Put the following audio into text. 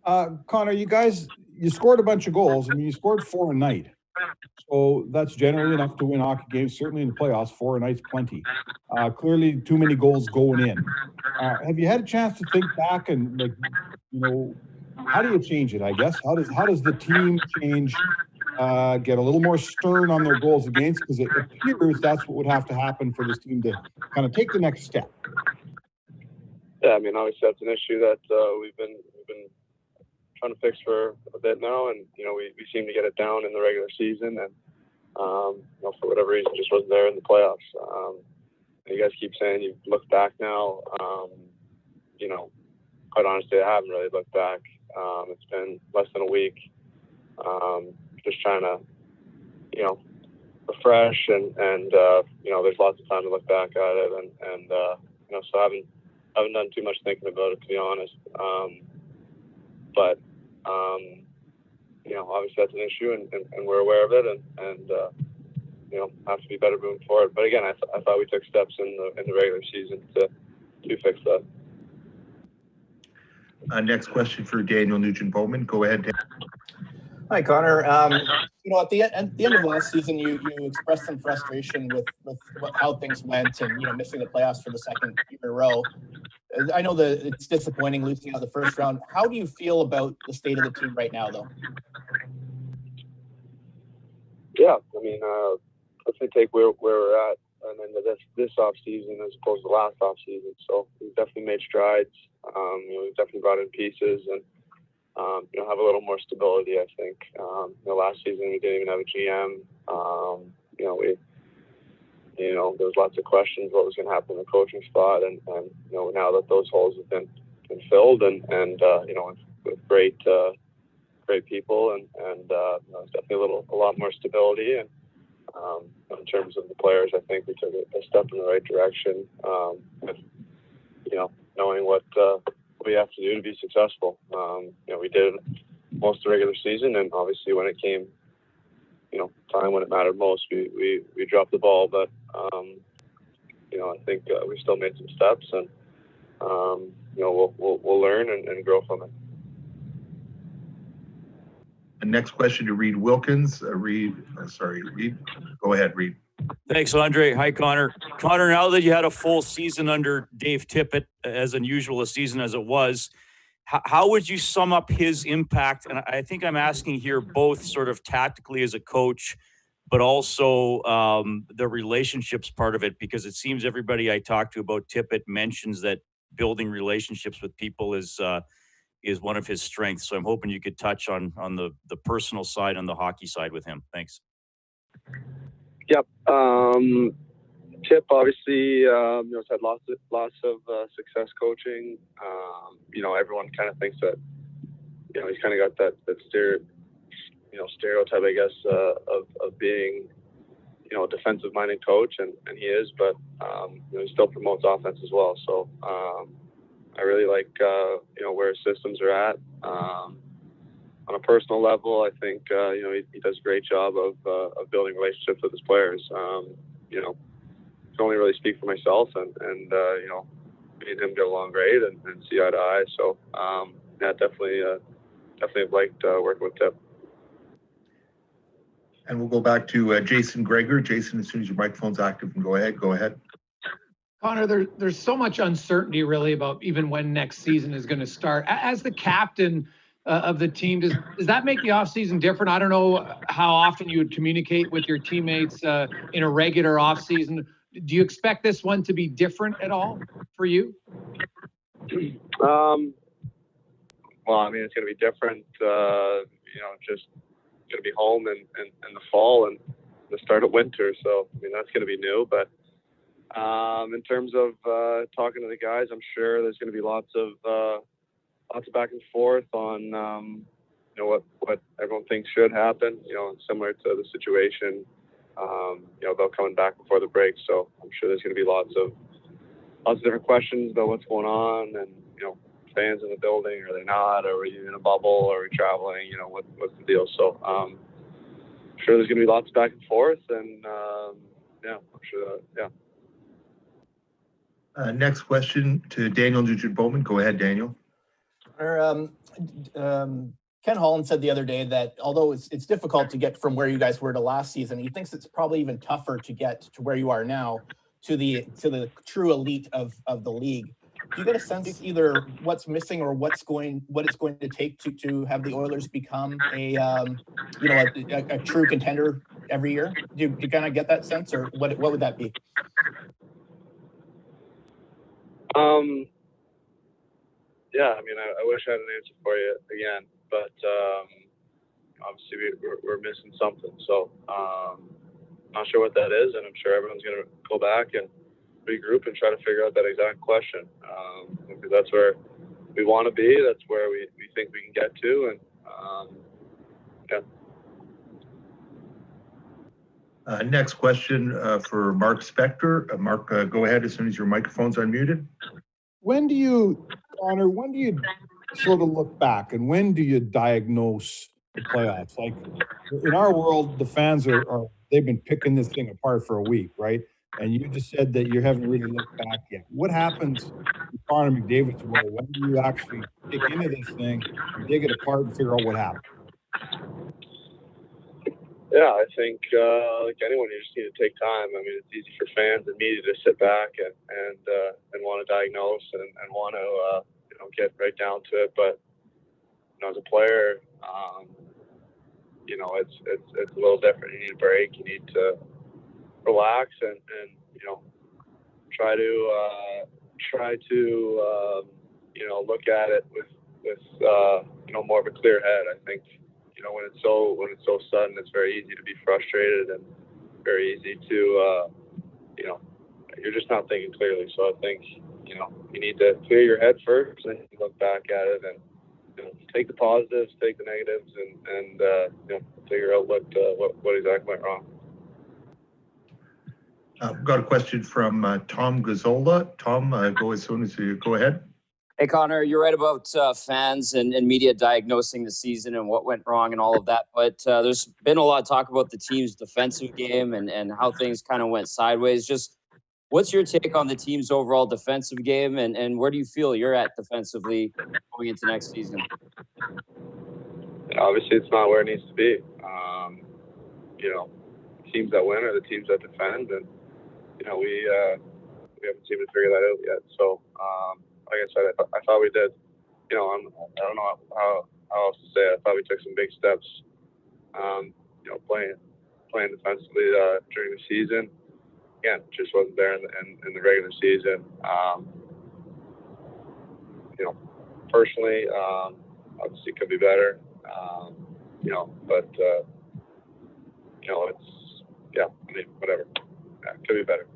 Connor, you scored a bunch of goals. I mean, you scored 4 a night. So that's generally enough to win hockey games, certainly in the playoffs. 4 a night's plenty. Clearly, too many goals going in. Have you had a chance to think back and, how do you change it, I guess? How does the team change, get a little more stern on their goals against? Because it appears that's what would have to happen for this team to kind of take the next step. Yeah, I mean, obviously that's an issue that we've been trying to fix for a bit now, and we seem to get it down in the regular season, and for whatever reason just wasn't there in the playoffs. You guys keep saying you've looked back now. Quite honestly, I haven't really looked back. It's been less than a week. Just trying to refresh, and there's lots of time to look back at it, and so I haven't done too much thinking about it, to be honest. But obviously that's an issue, and we're aware of it, and have to be better moving forward. But again, I thought we took steps in the regular season to fix that. Next question for Daniel Nugent-Bowman. Go ahead, Dan. Hi, Connor. At the end of last season, you expressed some frustration with how things went, and missing the playoffs for the second year in a row. I know that it's disappointing losing out the first round. How do you feel about the state of the team right now, though? Yeah, I mean, definitely take where we're at, and then this off season as opposed to last off season. So we've definitely made strides. We've definitely brought in pieces, and have a little more stability, I think. Last season we didn't even have a GM. There was lots of questions what was going to happen in the coaching spot, and now that those holes have been filled, and with great people, and there's definitely a lot more stability, and in terms of the players, I think we took a step in the right direction, with knowing what we have to do to be successful. We did most of the regular season, and obviously when it came time when it mattered most, we dropped the ball, but I think we still made some steps, and we'll learn and grow from it. The next question to Reed Wilkins. Reed. Go ahead, Reed. Thanks, Andre. Hi, Connor. Connor, now that you had a full season under Dave Tippett, as unusual a season as it was, how would you sum up his impact? And I think I'm asking here both sort of tactically as a coach, but also the relationships part of it, because it seems everybody I talk to about Tippett mentions that building relationships with people is one of his strengths. So I'm hoping you could touch on the personal side and the hockey side with him. Thanks. Yep. Tip obviously has had lots of success coaching. Everyone kind of thinks that he's kind of got that stereotype, I guess, of being a defensive minded coach, and he is, but he still promotes offense as well. So I really like where his systems are at. On a personal level, I think he does a great job of building relationships with his players. I can only really speak for myself, and me and him get along great and see eye to eye. So definitely have liked working with Tip. And we'll go back to Jason Gregor. Jason, as soon as your microphone's active, go ahead. Connor, there's so much uncertainty really about even when next season is going to start. As the captain of the team, does that make the offseason different? I don't know how often you would communicate with your teammates in a regular offseason. Do you expect this one to be different at all for you? Well, I mean, it's going to be different. Just going to be home in the fall and the start of winter. So, I mean, that's going to be new. But in terms of talking to the guys, I'm sure there's going to be lots of back and forth on what everyone thinks should happen. Similar to the situation. About coming back before the break. So I'm sure there's going to be lots of different questions about what's going on, and fans in the building, are they not? Are we in a bubble? Are we traveling? What's the deal? So I'm sure there's going to be lots of back and forth, and I'm sure that, Next question to Daniel Nugent-Bowman. Go ahead, Daniel. Or, Ken Holland said the other day that although it's difficult to get from where you guys were to last season, he thinks it's probably even tougher to get to where you are now to the true elite of the league. Do you get a sense either what's missing or what it's going to take to have the Oilers become a true contender every year? Do you kind of get that sense, or what would that be? Yeah, I mean, I wish I had an answer for you again, but obviously we're missing something. So not sure what that is, and I'm sure everyone's going to go back and regroup and try to figure out that exact question, because that's where we want to be. That's where we think we can get to, and yeah. Next question for Mark Spector. Mark, go ahead as soon as your microphone's unmuted. Connor, when do you sort of look back and when do you diagnose the playoffs? Like in our world, the fans they've been picking this thing apart for a week, right? And you just said that you haven't really looked back yet. What happens in Connor McDavid's world? When do you actually dig into this thing and dig it apart and figure out what happened? Yeah, I think like anyone, you just need to take time. I mean, it's easy for fans and media to sit back and want to diagnose and want to get right down to it. But as a player, it's a little different. You need a break. You need to relax and try to look at it with more of a clear head. I think when it's so sudden, it's very easy to be frustrated and very easy to you're just not thinking clearly. So I think you need to clear your head first and look back at it and take the positives, take the negatives, and figure out what exactly went wrong. I've got a question from Tom Gazzola. Tom, go as soon as you go ahead. Hey, Connor, you're right about fans and media diagnosing the season and what went wrong and all of that. But there's been a lot of talk about the team's defensive game and how things kind of went sideways. Just what's your take on the team's overall defensive game and where do you feel you're at defensively going into next season? Obviously, it's not where it needs to be. Teams that win are the teams that defend, and we haven't seemed to figure that out yet. So, like I said, I thought we did. I don't know how else to say it. I thought we took some big steps. Playing defensively during the season. Again, just wasn't there in the regular season. Personally, obviously could be better. But it's whatever. Yeah, could be better.